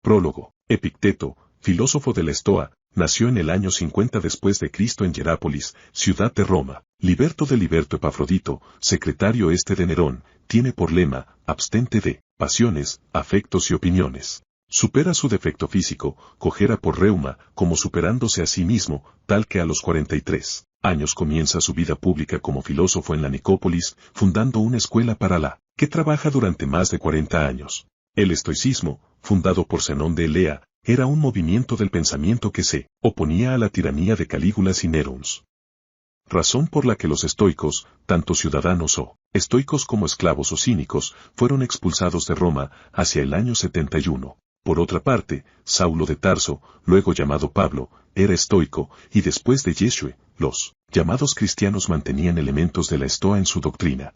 Prólogo. Epicteto, filósofo de la Estoa, nació en el año 50 después de Cristo en Hierápolis, ciudad de Roma. Liberto de Liberto Epafrodito, secretario de Nerón, tiene por lema, abstente de pasiones, afectos y opiniones. Supera su defecto físico, cojera por reuma, como superándose a sí mismo, tal que a los 43 años comienza su vida pública como filósofo en la Nicópolis, fundando una escuela para la que trabaja durante más de 40 años. El estoicismo, fundado por Zenón de Elea, era un movimiento del pensamiento que se oponía a la tiranía de Calígulas y Néroons. Razón por la que los estoicos, tanto ciudadanos o estoicos como esclavos o cínicos, fueron expulsados de Roma hacia el año 71. Por otra parte, Saulo de Tarso, luego llamado Pablo, era estoico, y después de Yeshua, los llamados cristianos mantenían elementos de la Estoa en su doctrina.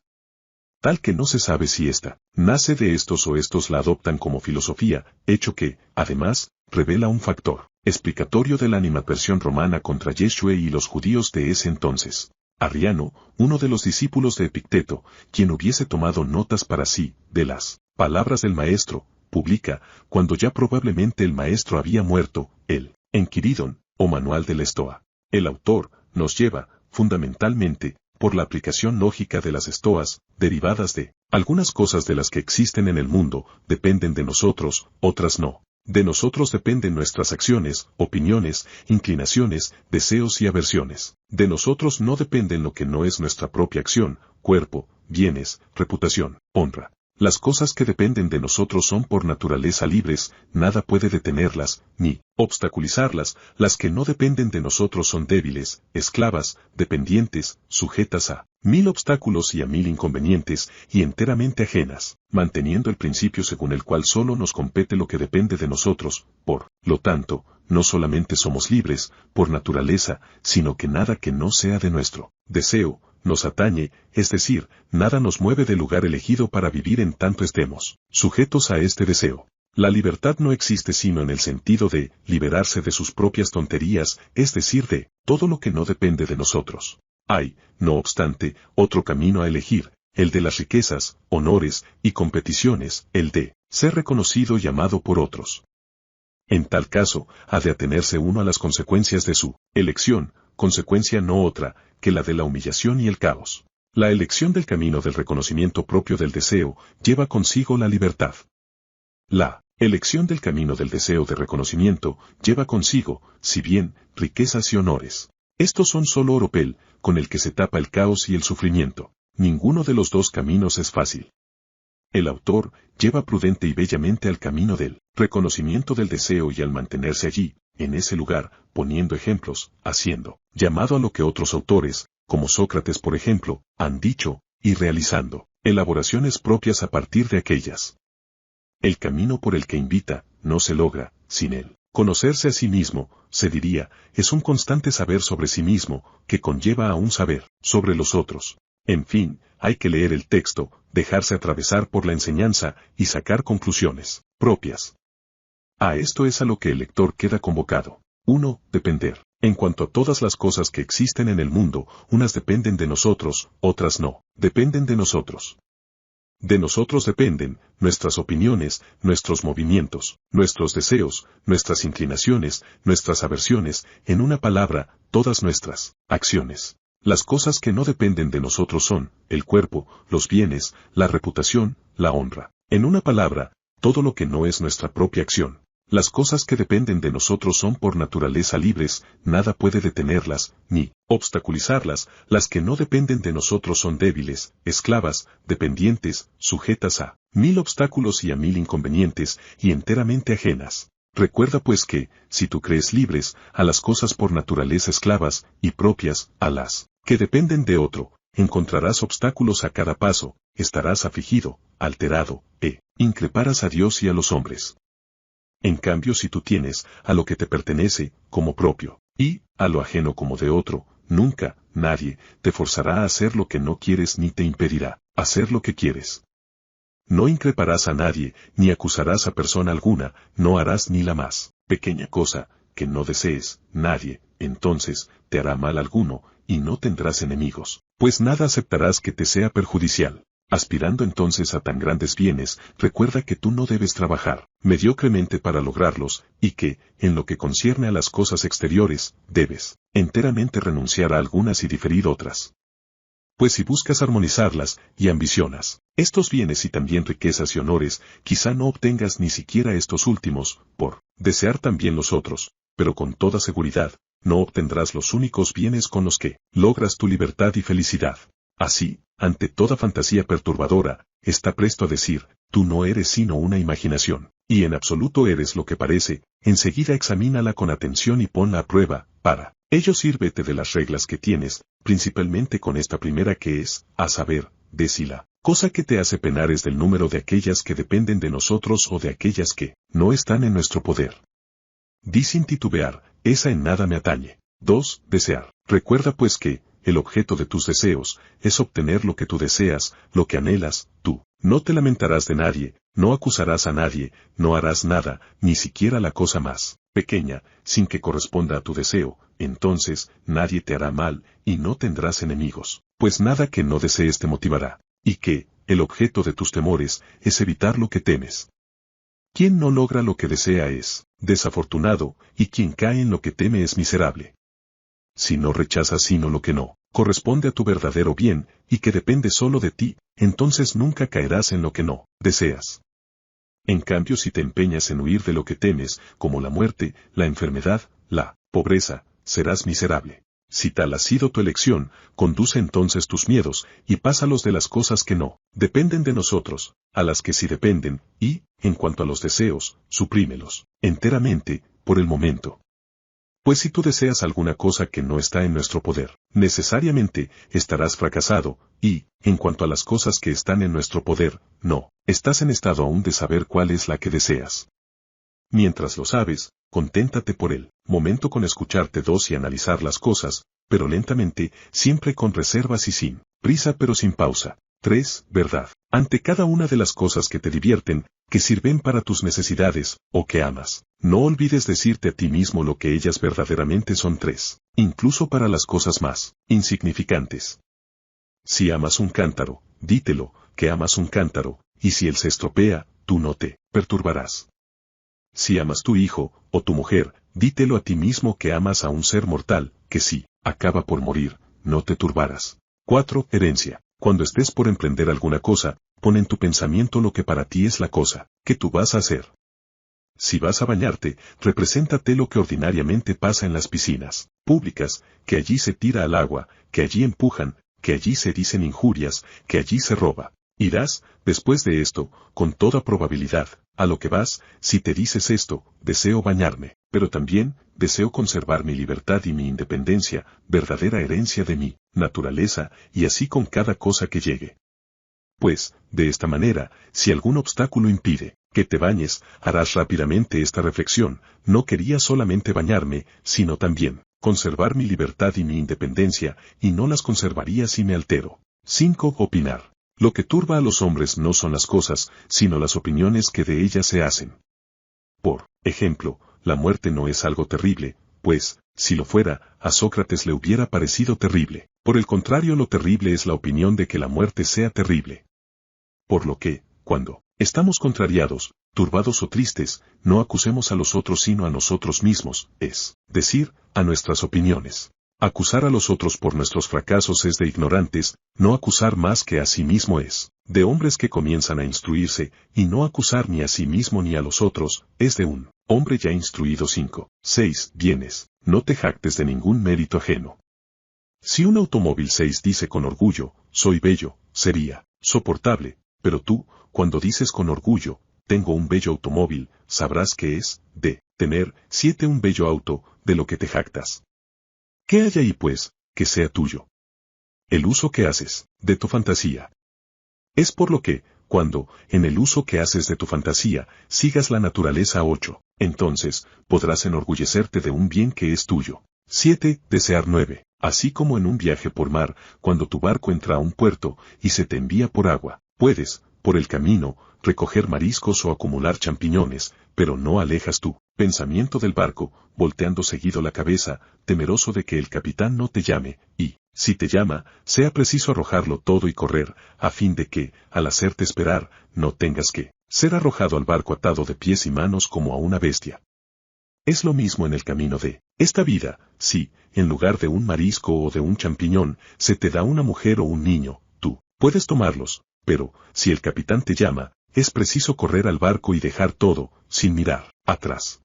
Tal que no se sabe si esta nace de estos o estos la adoptan como filosofía, hecho que, además, revela un factor explicatorio de la animadversión romana contra Yeshua y los judíos de ese entonces. Arriano, uno de los discípulos de Epicteto, quien hubiese tomado notas para sí de las palabras del maestro, publica, cuando ya probablemente el maestro había muerto, el Enquiridon, o Manual de la Estoa. El autor nos lleva, fundamentalmente, por la aplicación lógica de las estoas, derivadas de algunas cosas de las que existen en el mundo, dependen de nosotros, otras no. De nosotros dependen nuestras acciones, opiniones, inclinaciones, deseos y aversiones. De nosotros no dependen lo que no es nuestra propia acción, cuerpo, bienes, reputación, honra. Las cosas que dependen de nosotros son por naturaleza libres, nada puede detenerlas, ni obstaculizarlas. Las que no dependen de nosotros son débiles, esclavas, dependientes, sujetas a 1000 obstáculos y a 1000 inconvenientes, y enteramente ajenas, manteniendo el principio según el cual solo nos compete lo que depende de nosotros. Por lo tanto, no solamente somos libres, por naturaleza, sino que nada que no sea de nuestro deseo nos atañe, es decir, nada nos mueve del lugar elegido para vivir en tanto estemos sujetos a este deseo. La libertad no existe sino en el sentido de liberarse de sus propias tonterías, es decir, de todo lo que no depende de nosotros. Hay, no obstante, otro camino a elegir, el de las riquezas, honores y competiciones, el de ser reconocido y amado por otros. En tal caso, ha de atenerse uno a las consecuencias de su elección, consecuencia no otra que la de la humillación y el caos. La elección del camino del reconocimiento propio del deseo lleva consigo la libertad. La elección del camino del deseo de reconocimiento lleva consigo, si bien, riquezas y honores. Estos son solo oropel, con el que se tapa el caos y el sufrimiento. Ninguno de los dos caminos es fácil. El autor lleva prudente y bellamente al camino del reconocimiento del deseo y al mantenerse allí, en ese lugar, poniendo ejemplos, haciendo llamado a lo que otros autores, como Sócrates por ejemplo, han dicho, y realizando elaboraciones propias a partir de aquellas. El camino por el que invita, no se logra, sin él. Conocerse a sí mismo, se diría, es un constante saber sobre sí mismo, que conlleva a un saber sobre los otros. En fin, hay que leer el texto, dejarse atravesar por la enseñanza y sacar conclusiones propias. A esto es a lo que el lector queda convocado. 1. Depender. En cuanto a todas las cosas que existen en el mundo, unas dependen de nosotros, otras no, dependen de nosotros. De nosotros dependen nuestras opiniones, nuestros movimientos, nuestros deseos, nuestras inclinaciones, nuestras aversiones, en una palabra, todas nuestras acciones. Las cosas que no dependen de nosotros son el cuerpo, los bienes, la reputación, la honra. En una palabra, todo lo que no es nuestra propia acción. Las cosas que dependen de nosotros son por naturaleza libres, nada puede detenerlas, ni obstaculizarlas. Las que no dependen de nosotros son débiles, esclavas, dependientes, sujetas a 1000 obstáculos y a 1000 inconvenientes, y enteramente ajenas. Recuerda pues que, si tú crees libres, a las cosas por naturaleza esclavas, y propias, a las que dependen de otro, encontrarás obstáculos a cada paso, estarás afligido, alterado, increparás a Dios y a los hombres. En cambio, si tú tienes a lo que te pertenece como propio, y a lo ajeno como de otro, nunca, nadie, te forzará a hacer lo que no quieres ni te impedirá hacer lo que quieres. No increparás a nadie, ni acusarás a persona alguna, no harás ni la más pequeña cosa que no desees, nadie, entonces, te hará mal alguno, y no tendrás enemigos, pues nada aceptarás que te sea perjudicial. Aspirando entonces a tan grandes bienes, recuerda que tú no debes trabajar mediocremente para lograrlos, y que, en lo que concierne a las cosas exteriores, debes enteramente renunciar a algunas y diferir otras. Pues si buscas armonizarlas y ambicionas estos bienes y también riquezas y honores, quizá no obtengas ni siquiera estos últimos, por desear también los otros, pero con toda seguridad, no obtendrás los únicos bienes con los que logras tu libertad y felicidad. Así, ante toda fantasía perturbadora, está presto a decir, tú no eres sino una imaginación, y en absoluto eres lo que parece, enseguida examínala con atención y ponla a prueba, para ello sírvete de las reglas que tienes, principalmente con esta primera que es, a saber, de si la cosa que te hace penar es del número de aquellas que dependen de nosotros o de aquellas que no están en nuestro poder. Di sin titubear, esa en nada me atañe. 2. Desear. Recuerda pues que, el objeto de tus deseos, es obtener lo que tú deseas, lo que anhelas, tú. No te lamentarás de nadie, no acusarás a nadie, no harás nada, ni siquiera la cosa más pequeña, sin que corresponda a tu deseo, entonces, nadie te hará mal, y no tendrás enemigos, pues nada que no desees te motivará, y que, el objeto de tus temores, es evitar lo que temes. Quien no logra lo que desea es desafortunado, y quien cae en lo que teme es miserable. Si no rechazas sino lo que no corresponde a tu verdadero bien, y que depende solo de ti, entonces nunca caerás en lo que no deseas. En cambio, si te empeñas en huir de lo que temes, como la muerte, la enfermedad, la pobreza, serás miserable. Si tal ha sido tu elección, conduce entonces tus miedos, y pásalos de las cosas que no dependen de nosotros, a las que sí dependen, y, en cuanto a los deseos, suprímelos, enteramente, por el momento. Pues si tú deseas alguna cosa que no está en nuestro poder, necesariamente estarás fracasado, y, en cuanto a las cosas que están en nuestro poder, no estás en estado aún de saber cuál es la que deseas. Mientras lo sabes, conténtate por el momento con escucharte y analizar las cosas, pero lentamente, siempre con reservas y sin prisa pero sin pausa. 3. Verdad. Ante cada una de las cosas que te divierten, que sirven para tus necesidades, o que amas, no olvides decirte a ti mismo lo que ellas verdaderamente son. 3. Incluso para las cosas más insignificantes. Si amas un cántaro, dítelo, que amas un cántaro, y si él se estropea, tú no te perturbarás. Si amas tu hijo, o tu mujer, dítelo a ti mismo que amas a un ser mortal, que si acaba por morir, no te turbarás. 4. Herencia. Cuando estés por emprender alguna cosa, pon en tu pensamiento lo que para ti es la cosa que tú vas a hacer. Si vas a bañarte, represéntate lo que ordinariamente pasa en las piscinas públicas, que allí se tira al agua, que allí empujan, que allí se dicen injurias, que allí se roba. Irás, después de esto, con toda probabilidad, a lo que vas, si te dices esto, deseo bañarme, pero también, deseo conservar mi libertad y mi independencia, verdadera herencia de mi naturaleza, y así con cada cosa que llegue. Pues, de esta manera, si algún obstáculo impide que te bañes, harás rápidamente esta reflexión, no quería solamente bañarme, sino también conservar mi libertad y mi independencia, y no las conservaría si me altero. 5. Opinar. Lo que turba a los hombres no son las cosas, sino las opiniones que de ellas se hacen. Por ejemplo, la muerte no es algo terrible, pues, si lo fuera, a Sócrates le hubiera parecido terrible. Por el contrario, lo terrible es la opinión de que la muerte sea terrible. Por lo que, cuando estamos contrariados, turbados o tristes, no acusemos a los otros sino a nosotros mismos, es decir, a nuestras opiniones. Acusar a los otros por nuestros fracasos es de ignorantes, no acusar más que a sí mismo es de hombres que comienzan a instruirse, y no acusar ni a sí mismo ni a los otros, es de un hombre ya instruido. 5. 6. Bienes, no te jactes de ningún mérito ajeno. Si un automóvil 6 dice con orgullo, soy bello, sería soportable, pero tú, cuando dices con orgullo, tengo un bello automóvil, sabrás que es, de tener, 7 un bello auto, de lo que te jactas. ¿Qué hay ahí pues, que sea tuyo? El uso que haces, de tu fantasía. Es por lo que, cuando, en el uso que haces de tu fantasía, sigas la naturaleza. 8, entonces, podrás enorgullecerte de un bien que es tuyo. 7. Desear. 9. Así como en un viaje por mar, cuando tu barco entra a un puerto, y se te envía por agua, puedes, por el camino, recoger mariscos o acumular champiñones, pero no alejas tu pensamiento del barco, volteando seguido la cabeza, temeroso de que el capitán no te llame, y, Si te llama, sea preciso arrojarlo todo y correr, a fin de que, al hacerte esperar, no tengas que ser arrojado al barco atado de pies y manos como a una bestia. Es lo mismo en el camino de esta vida, si, en lugar de un marisco o de un champiñón, se te da una mujer o un niño, tú puedes tomarlos, pero, si el capitán te llama, es preciso correr al barco y dejar todo, sin mirar atrás.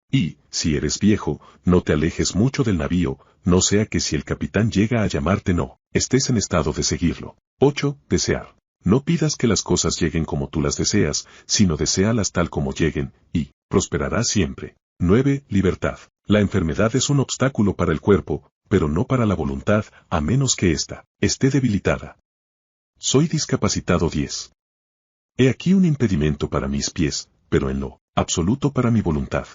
Y, si eres viejo, no te alejes mucho del navío, no sea que si el capitán llega a llamarte no estés en estado de seguirlo. 8. Desear. No pidas que las cosas lleguen como tú las deseas, sino deséalas tal como lleguen, y prosperarás siempre. 9. Libertad. La enfermedad es un obstáculo para el cuerpo, pero no para la voluntad, a menos que ésta esté debilitada. Soy discapacitado. 10. He aquí un impedimento para mis pies, pero en lo absoluto para mi voluntad.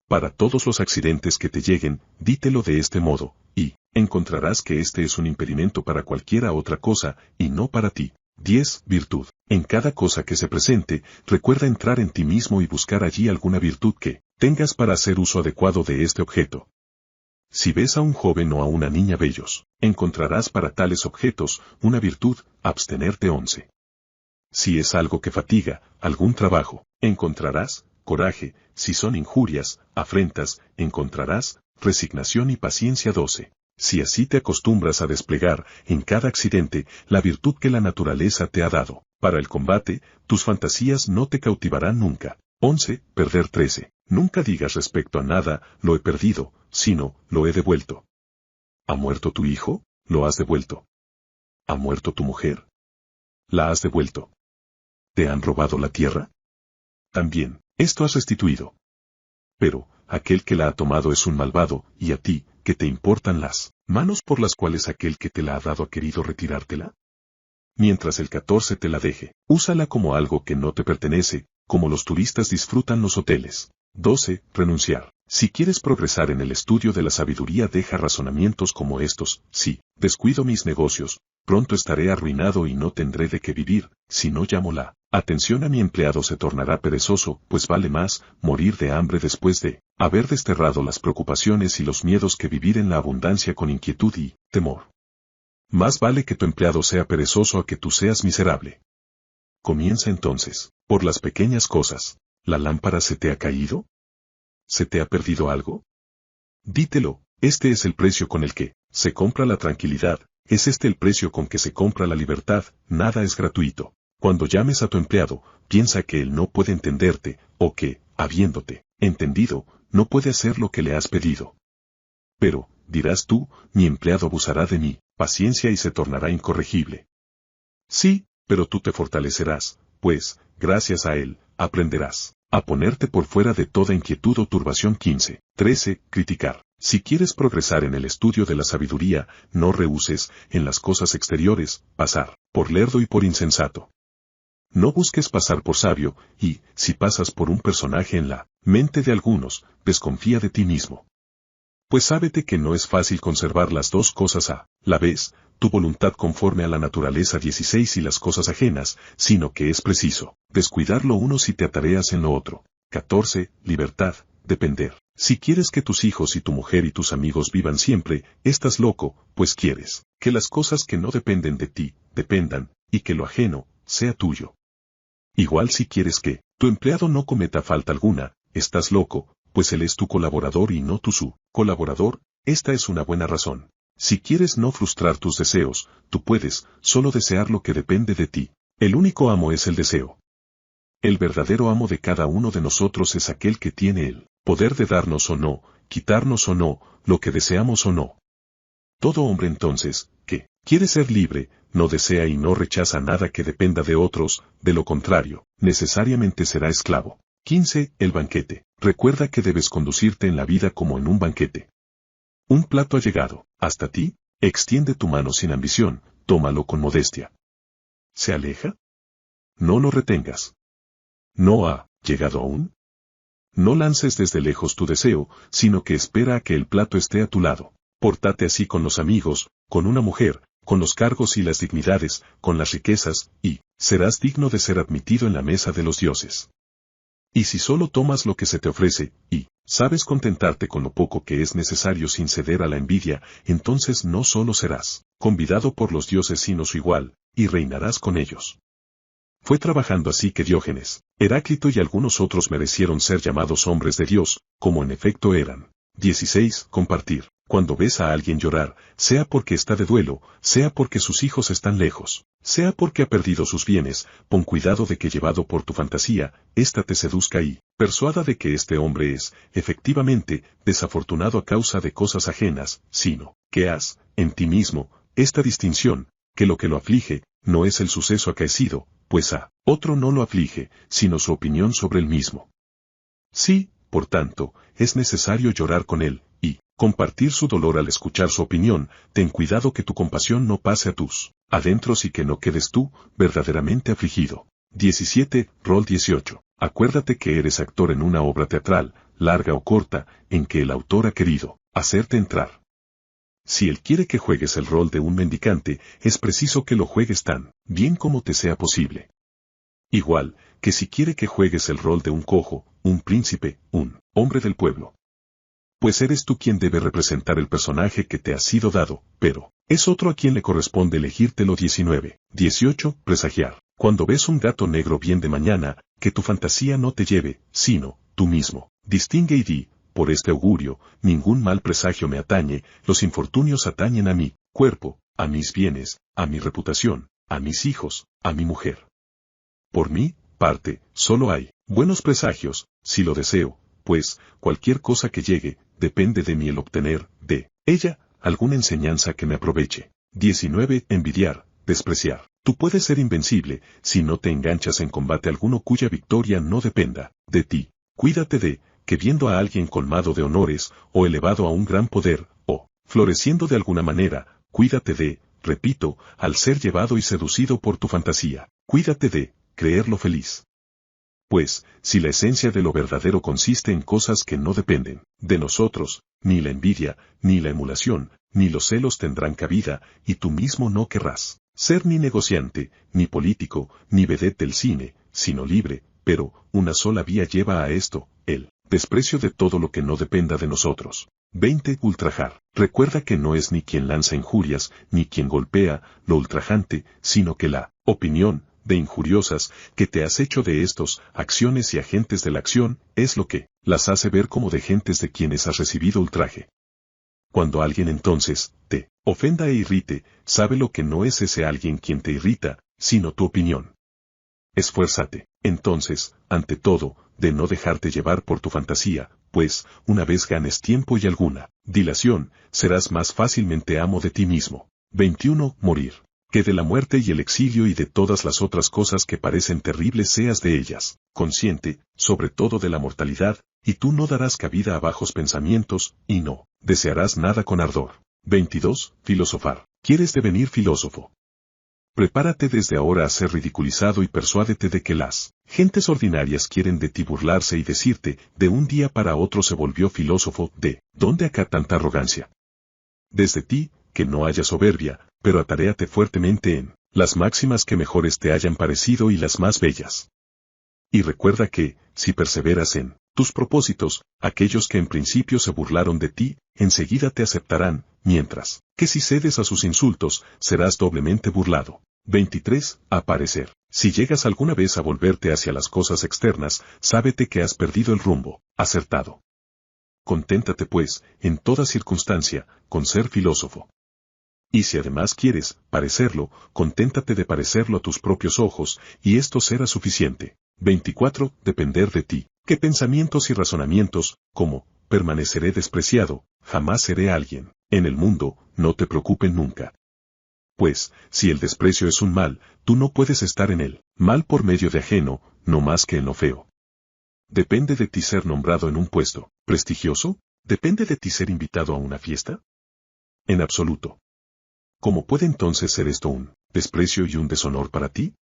Para todos los accidentes que te lleguen, dítelo de este modo, y encontrarás que este es un impedimento para cualquiera otra cosa, y no para ti. 10. Virtud. En cada cosa que se presente, recuerda entrar en ti mismo y buscar allí alguna virtud que tengas para hacer uso adecuado de este objeto. Si ves a un joven o a una niña bellos, encontrarás para tales objetos una virtud, abstenerte. 11. Si es algo que fatiga, algún trabajo, encontrarás coraje, si son injurias, afrentas, encontrarás resignación y paciencia. 12. Si así te acostumbras a desplegar, en cada accidente, la virtud que la naturaleza te ha dado, para el combate, tus fantasías no te cautivarán nunca. 11. Perder. 13. Nunca digas respecto a nada, lo he perdido, sino, lo he devuelto. ¿Ha muerto tu hijo? Lo has devuelto. ¿Ha muerto tu mujer? La has devuelto. ¿Te han robado la tierra? También, esto has restituido. Pero, aquel que la ha tomado es un malvado, y a ti, ¿qué te importan las manos por las cuales aquel que te la ha dado ha querido retirártela? Mientras el 14 te la deje, úsala como algo que no te pertenece, como los turistas disfrutan los hoteles. 12. Renunciar. Si quieres progresar en el estudio de la sabiduría, deja razonamientos como estos: si descuido mis negocios, pronto estaré arruinado y no tendré de qué vivir; si no llamo la atención a mi empleado se tornará perezoso, pues vale más morir de hambre después de haber desterrado las preocupaciones y los miedos que vivir en la abundancia con inquietud y temor. Más vale que tu empleado sea perezoso a que tú seas miserable. Comienza entonces, por las pequeñas cosas. ¿La lámpara se te ha caído? ¿Se te ha perdido algo? Dítelo: este es el precio con el que se compra la tranquilidad, es este el precio con que se compra la libertad, nada es gratuito. Cuando llames a tu empleado, piensa que él no puede entenderte, o que, habiéndote entendido, no puede hacer lo que le has pedido. Pero, dirás tú, mi empleado abusará de mi paciencia y se tornará incorregible. Sí, pero tú te fortalecerás, pues, gracias a él, aprenderás a ponerte por fuera de toda inquietud o turbación. 15. 13. Criticar. Si quieres progresar en el estudio de la sabiduría, no rehuses, en las cosas exteriores, pasar por lerdo y por insensato. No busques pasar por sabio, y, si pasas por un personaje en la mente de algunos, desconfía de ti mismo. Pues sábete que no es fácil conservar las dos cosas a la vez, tu voluntad conforme a la naturaleza. 16. Y las cosas ajenas, sino que es preciso descuidar lo uno si te atareas en lo otro. 14. Libertad. Depender. Si quieres que tus hijos y tu mujer y tus amigos vivan siempre, estás loco, pues quieres que las cosas que no dependen de ti, dependan, y que lo ajeno sea tuyo. Igual si quieres que tu empleado no cometa falta alguna, estás loco, pues él es tu colaborador y no tú su colaborador. Esta es una buena razón. Si quieres no frustrar tus deseos, tú puedes solo desear lo que depende de ti. El único amo es el deseo. El verdadero amo de cada uno de nosotros es aquel que tiene el poder de darnos o no, quitarnos o no, lo que deseamos o no. Todo hombre entonces, que quiere ser libre, no desea y no rechaza nada que dependa de otros, de lo contrario, necesariamente será esclavo. 15. El banquete. Recuerda que debes conducirte en la vida como en un banquete. Un plato ha llegado hasta ti, extiende tu mano sin ambición, tómalo con modestia. ¿Se aleja? No lo retengas. ¿No ha llegado aún? No lances desde lejos tu deseo, sino que espera a que el plato esté a tu lado. Pórtate así con los amigos, con una mujer, con los cargos y las dignidades, con las riquezas, y serás digno de ser admitido en la mesa de los dioses. Y si solo tomas lo que se te ofrece, y sabes contentarte con lo poco que es necesario sin ceder a la envidia, entonces no solo serás convidado por los dioses sino su igual, y reinarás con ellos. Fue trabajando así que Diógenes, Heráclito y algunos otros merecieron ser llamados hombres de Dios, como en efecto eran. 16. Compartir. Cuando ves a alguien llorar, sea porque está de duelo, sea porque sus hijos están lejos, sea porque ha perdido sus bienes, pon cuidado de que llevado por tu fantasía, ésta te seduzca y persuada de que este hombre es, efectivamente, desafortunado a causa de cosas ajenas, sino que has, en ti mismo, esta distinción, que lo aflige, no es el suceso acaecido, pues a otro no lo aflige, sino su opinión sobre el mismo. Sí, por tanto, es necesario llorar con él, y compartir su dolor al escuchar su opinión, ten cuidado que tu compasión no pase a tus adentros y que no quedes tú, verdaderamente afligido. 17. Rol 18. Acuérdate que eres actor en una obra teatral, larga o corta, en que el autor ha querido hacerte entrar. Si él quiere que juegues el rol de un mendicante, es preciso que lo juegues tan bien como te sea posible. Igual, que si quiere que juegues el rol de un cojo, un príncipe, un hombre del pueblo. Pues eres tú quien debe representar el personaje que te ha sido dado, pero es otro a quien le corresponde elegírtelo. 19. 18. Presagiar. Cuando ves un gato negro bien de mañana, que tu fantasía no te lleve, sino tú mismo. Distingue y di, por este augurio, ningún mal presagio me atañe, los infortunios atañen a mi cuerpo, a mis bienes, a mi reputación, a mis hijos, a mi mujer. Por mi parte, solo hay buenos presagios, si lo deseo, pues, cualquier cosa que llegue, depende de mí el obtener, de ella, alguna enseñanza que me aproveche. 19. Envidiar, despreciar. Tú puedes ser invencible, si no te enganchas en combate alguno cuya victoria no dependa de ti. Cuídate de que viendo a alguien colmado de honores, o elevado a un gran poder, o floreciendo de alguna manera, cuídate de, repito, al ser llevado y seducido por tu fantasía, cuídate de creerlo feliz. Pues, si la esencia de lo verdadero consiste en cosas que no dependen de nosotros, ni la envidia, ni la emulación, ni los celos tendrán cabida, y tú mismo no querrás ser ni negociante, ni político, ni vedette del cine, sino libre, pero una sola vía lleva a esto, el desprecio de todo lo que no dependa de nosotros. 20. Ultrajar. Recuerda que no es ni quien lanza injurias, ni quien golpea lo ultrajante, sino que la opinión de injuriosas que te has hecho de estos acciones y agentes de la acción es lo que las hace ver como de gentes de quienes has recibido ultraje. Cuando alguien entonces te ofenda e irrite, sabe lo que no es ese alguien quien te irrita, sino tu opinión. Esfuérzate, entonces, ante todo, de no dejarte llevar por tu fantasía, pues, una vez ganes tiempo y alguna dilación, serás más fácilmente amo de ti mismo. 21. Morir. Que de la muerte y el exilio y de todas las otras cosas que parecen terribles seas de ellas consciente, sobre todo de la mortalidad, y tú no darás cabida a bajos pensamientos, y no desearás nada con ardor. 22. Filosofar. ¿Quieres devenir filósofo? Prepárate desde ahora a ser ridiculizado y persuádete de que las gentes ordinarias quieren de ti burlarse y decirte, de un día para otro se volvió filósofo, ¿de dónde acá tanta arrogancia? Desde ti, que no haya soberbia, pero ataréate fuertemente en las máximas que mejores te hayan parecido y las más bellas. Y recuerda que, si perseveras en tus propósitos, aquellos que en principio se burlaron de ti, enseguida te aceptarán, mientras que si cedes a sus insultos, serás doblemente burlado. 23. Aparecer. Si llegas alguna vez a volverte hacia las cosas externas, sábete que has perdido el rumbo acertado. Conténtate pues, en toda circunstancia, con ser filósofo. Y si además quieres parecerlo, conténtate de parecerlo a tus propios ojos, y esto será suficiente. 24. Depender de ti. ¿Qué pensamientos y razonamientos, como, permaneceré despreciado, jamás seré alguien, en el mundo, no te preocupen nunca? Pues, si el desprecio es un mal, tú no puedes estar en él, mal por medio de ajeno, no más que en lo feo. ¿Depende de ti ser nombrado en un puesto prestigioso? ¿Depende de ti ser invitado a una fiesta? En absoluto. ¿Cómo puede entonces ser esto un desprecio y un deshonor para ti?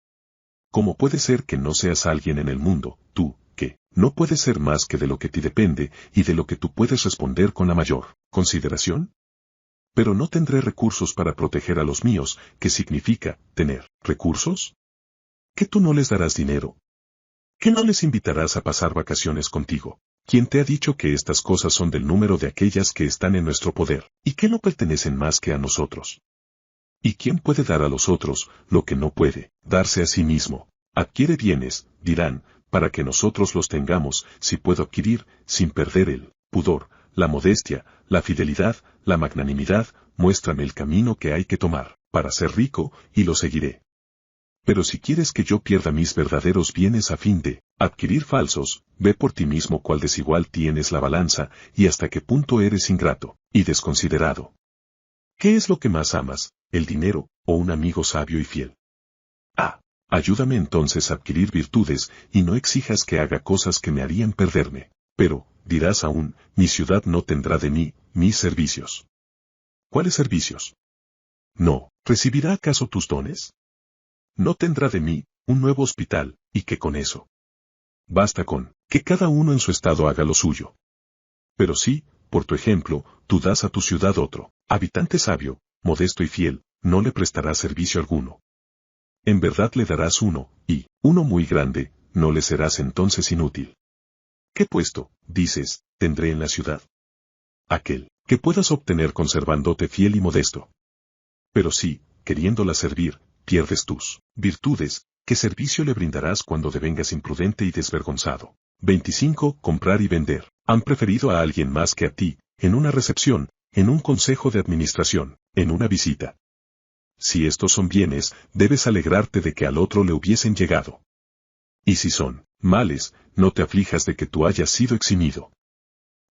¿Cómo puede ser que no seas alguien en el mundo, tú, que no puedes ser más que de lo que te depende y de lo que tú puedes responder con la mayor consideración? Pero no tendré recursos para proteger a los míos, ¿qué significa tener recursos? ¿Que tú no les darás dinero? ¿Que no les invitarás a pasar vacaciones contigo? ¿Quién te ha dicho que estas cosas son del número de aquellas que están en nuestro poder, y que no pertenecen más que a nosotros? ¿Y quién puede dar a los otros lo que no puede darse a sí mismo? Adquiere bienes, dirán, para que nosotros los tengamos, si puedo adquirir, sin perder el pudor, la modestia, la fidelidad, la magnanimidad, muéstrame el camino que hay que tomar, para ser rico, y lo seguiré. Pero si quieres que yo pierda mis verdaderos bienes a fin de adquirir falsos, ve por ti mismo cuál desigual tienes la balanza, y hasta qué punto eres ingrato y desconsiderado. ¿Qué es lo que más amas, el dinero, o un amigo sabio y fiel? Ayúdame entonces a adquirir virtudes, y no exijas que haga cosas que me harían perderme. Pero, dirás aún, mi ciudad no tendrá de mí, mis servicios. ¿Cuáles servicios? ¿No recibirá acaso tus dones? No tendrá de mí, un nuevo hospital, y que con eso. Basta con que cada uno en su estado haga lo suyo. Pero si, por tu ejemplo, tú das a tu ciudad otro habitante sabio, modesto y fiel, no le prestarás servicio alguno. En verdad le darás uno, y uno muy grande, no le serás entonces inútil. ¿Qué puesto, dices, tendré en la ciudad? Aquel que puedas obtener conservándote fiel y modesto. Pero si, queriéndola servir, pierdes tus virtudes, ¿qué servicio le brindarás cuando devengas imprudente y desvergonzado? 25. Comprar y vender. Han preferido a alguien más que a ti, en una recepción, en un consejo de administración, en una visita. Si estos son bienes, debes alegrarte de que al otro le hubiesen llegado. Y si son males, no te aflijas de que tú hayas sido eximido.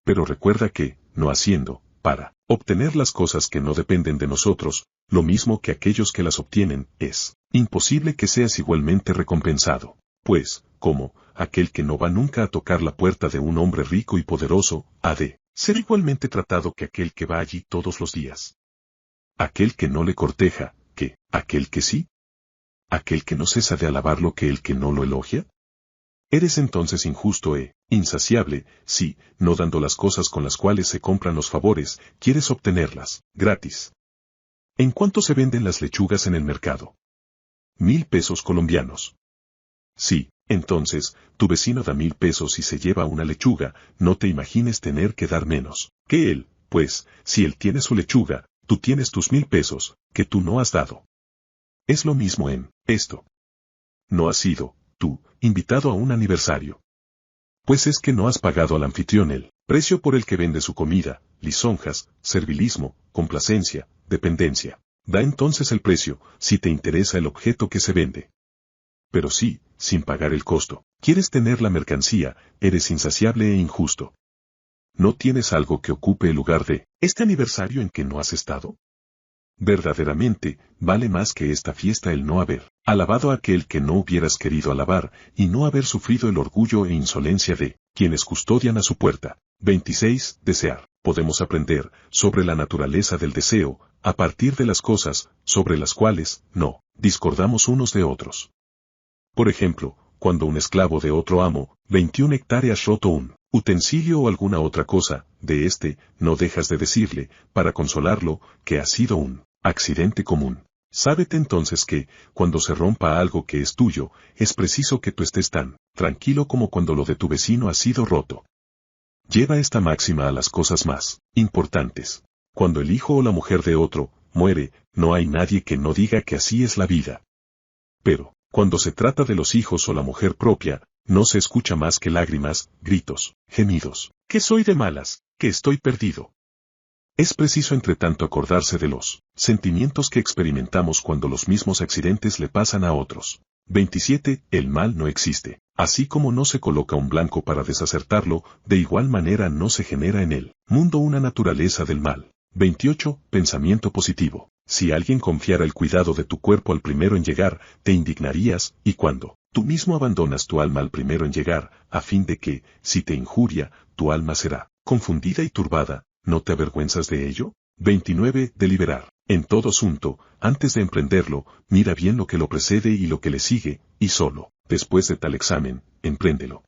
Pero recuerda que, no haciendo, para obtener las cosas que no dependen de nosotros, lo mismo que aquellos que las obtienen, es imposible que seas igualmente recompensado. Pues, como, aquel que no va nunca a tocar la puerta de un hombre rico y poderoso, ha de ser igualmente tratado que aquel que va allí todos los días. Aquel que no le corteja, ¿qué? ¿Aquel que sí? ¿Aquel que no cesa de alabarlo que el que no lo elogia? Eres entonces injusto e insaciable, si, no dando las cosas con las cuales se compran los favores, quieres obtenerlas, gratis. ¿En cuánto se venden las lechugas en el mercado? 1,000 pesos colombianos. Sí, entonces, tu vecino da 1,000 pesos y se lleva una lechuga, no te imagines tener que dar menos que él, pues, si él tiene su lechuga, tú tienes tus 1,000 pesos, que tú no has dado. Es lo mismo en esto. No has sido, tú, invitado a un aniversario. Pues es que no has pagado al anfitrión el precio por el que vende su comida, lisonjas, servilismo, complacencia, dependencia. Da entonces el precio, si te interesa el objeto que se vende. Pero si, sin pagar el costo, quieres tener la mercancía, eres insaciable e injusto. ¿No tienes algo que ocupe el lugar de este aniversario en que no has estado? Verdaderamente, vale más que esta fiesta el no haber alabado a aquel que no hubieras querido alabar, y no haber sufrido el orgullo e insolencia de quienes custodian a su puerta. 26. Desear. Podemos aprender sobre la naturaleza del deseo, a partir de las cosas, sobre las cuales, no, discordamos unos de otros. Por ejemplo, cuando un esclavo de otro amo, 21 hectáreas roto un utensilio o alguna otra cosa, de este, no dejas de decirle, para consolarlo, que ha sido un accidente común. Sábete entonces que, cuando se rompa algo que es tuyo, es preciso que tú estés tan tranquilo como cuando lo de tu vecino ha sido roto. Lleva esta máxima a las cosas más importantes. Cuando el hijo o la mujer de otro muere, no hay nadie que no diga que así es la vida. Pero, cuando se trata de los hijos o la mujer propia, no se escucha más que lágrimas, gritos, gemidos, que soy de malas, que estoy perdido. Es preciso entre tanto acordarse de los sentimientos que experimentamos cuando los mismos accidentes le pasan a otros. 27. El mal no existe. Así como no se coloca un blanco para desacertarlo, de igual manera no se genera en el mundo una naturaleza del mal. 28. Pensamiento positivo. Si alguien confiara el cuidado de tu cuerpo al primero en llegar, te indignarías, y cuando tú mismo abandonas tu alma al primero en llegar, a fin de que, si te injuria, tu alma será confundida y turbada, ¿no te avergüenzas de ello? 29. Deliberar. En todo asunto, antes de emprenderlo, mira bien lo que lo precede y lo que le sigue, y solo, después de tal examen, empréndelo.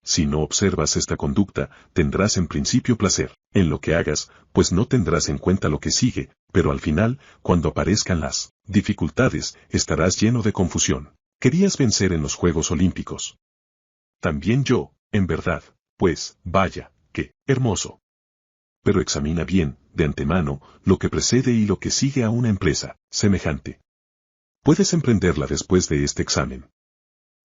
Si no observas esta conducta, tendrás en principio placer en lo que hagas, pues no tendrás en cuenta lo que sigue, pero al final, cuando aparezcan las dificultades, estarás lleno de confusión. Querías vencer en los Juegos Olímpicos. También yo, en verdad, Pues, vaya, qué hermoso. Pero examina bien, de antemano, lo que precede y lo que sigue a una empresa semejante. Puedes emprenderla después de este examen.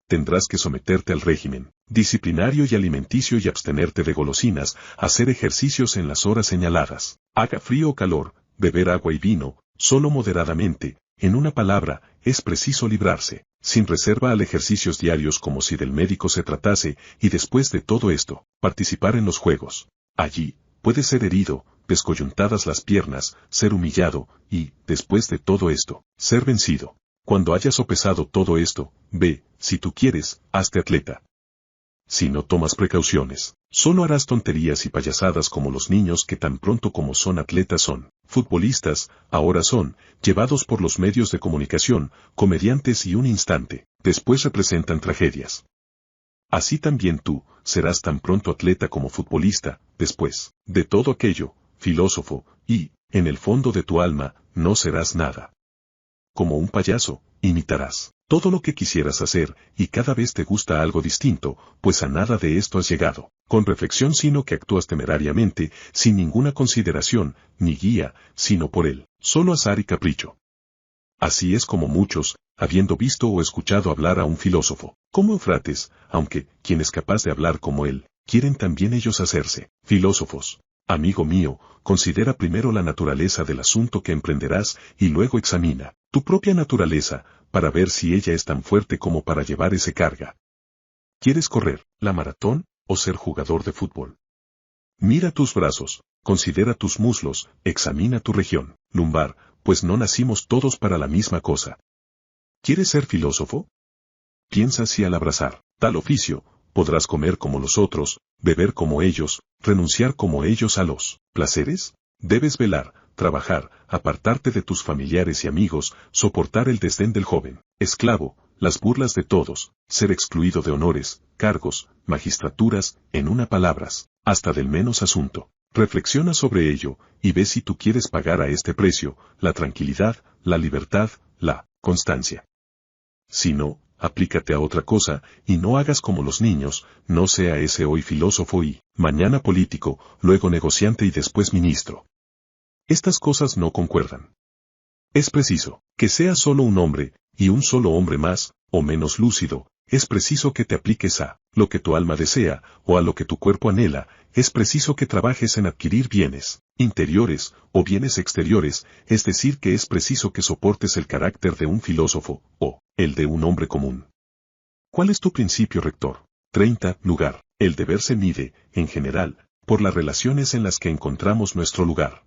Tendrás que someterte al régimen disciplinario y alimenticio y abstenerte de golosinas, hacer ejercicios en las horas señaladas, haga frío o calor, beber agua y vino, solo moderadamente. En una palabra, es preciso librarse, sin reserva al ejercicios diarios como si del médico se tratase, y después de todo esto, participar en los juegos. Allí, puedes ser herido, descoyuntadas las piernas, ser humillado, y, después de todo esto, ser vencido. Cuando hayas sopesado todo esto, ve, si tú quieres, hazte atleta. Si no tomas precauciones, solo harás tonterías y payasadas como los niños que tan pronto como son atletas son futbolistas, ahora son llevados por los medios de comunicación, comediantes y un instante, después representan tragedias. Así también tú, serás tan pronto atleta como futbolista, después de todo aquello, filósofo, y, en el fondo de tu alma, no serás nada. Como un payaso, imitarás todo lo que quisieras hacer, y cada vez te gusta algo distinto, pues a nada de esto has llegado, con reflexión sino que actúas temerariamente, sin ninguna consideración, ni guía, sino por él, solo azar y capricho. Así es como muchos, habiendo visto o escuchado hablar a un filósofo, como Eufrates, aunque, quien es capaz de hablar como él, quieren también ellos hacerse filósofos. Amigo mío, considera primero la naturaleza del asunto que emprenderás y luego examina tu propia naturaleza, para ver si ella es tan fuerte como para llevar ese carga. ¿Quieres correr la maratón o ser jugador de fútbol? Mira tus brazos, considera tus muslos, examina tu región lumbar, pues no nacimos todos para la misma cosa. ¿Quieres ser filósofo? Piensa si al abrazar tal oficio, podrás comer como los otros, beber como ellos, renunciar como ellos a los placeres. Debes velar, trabajar, apartarte de tus familiares y amigos, soportar el desdén del joven esclavo, las burlas de todos, ser excluido de honores, cargos, magistraturas, en una palabras, hasta del menos asunto. Reflexiona sobre ello, y ve si tú quieres pagar a este precio, la tranquilidad, la libertad, la constancia. Si no, aplícate a otra cosa, y no hagas como los niños, no sea ese hoy filósofo y, mañana político, luego negociante y después ministro. Estas cosas no concuerdan. Es preciso que seas solo un hombre, y un solo hombre más, o menos lúcido. Es preciso que te apliques a lo que tu alma desea, o a lo que tu cuerpo anhela. Es preciso que trabajes en adquirir bienes interiores, o bienes exteriores, es decir que es preciso que soportes el carácter de un filósofo, o el de un hombre común. ¿Cuál es tu principio rector? 30. Lugar. El deber se mide, en general, por las relaciones en las que encontramos nuestro lugar.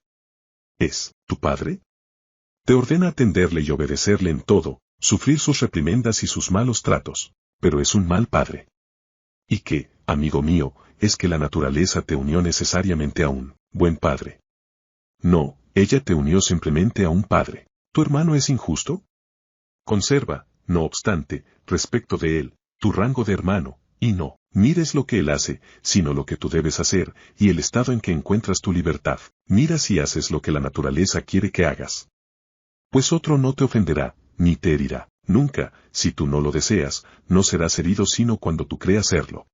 ¿Es tu padre? Te ordena atenderle y obedecerle en todo, sufrir sus reprimendas y sus malos tratos, pero es un mal padre. ¿Y qué, amigo mío, es que la naturaleza te unió necesariamente a un buen padre? No, ella te unió simplemente a un padre. ¿Tu hermano es injusto? Conserva, no obstante, respecto de él, tu rango de hermano, y no mires lo que él hace, sino lo que tú debes hacer, y el estado en que encuentras tu libertad. Mira si haces lo que la naturaleza quiere que hagas. Pues otro no te ofenderá, ni te herirá. Nunca, si tú no lo deseas, no serás herido sino cuando tú creas serlo.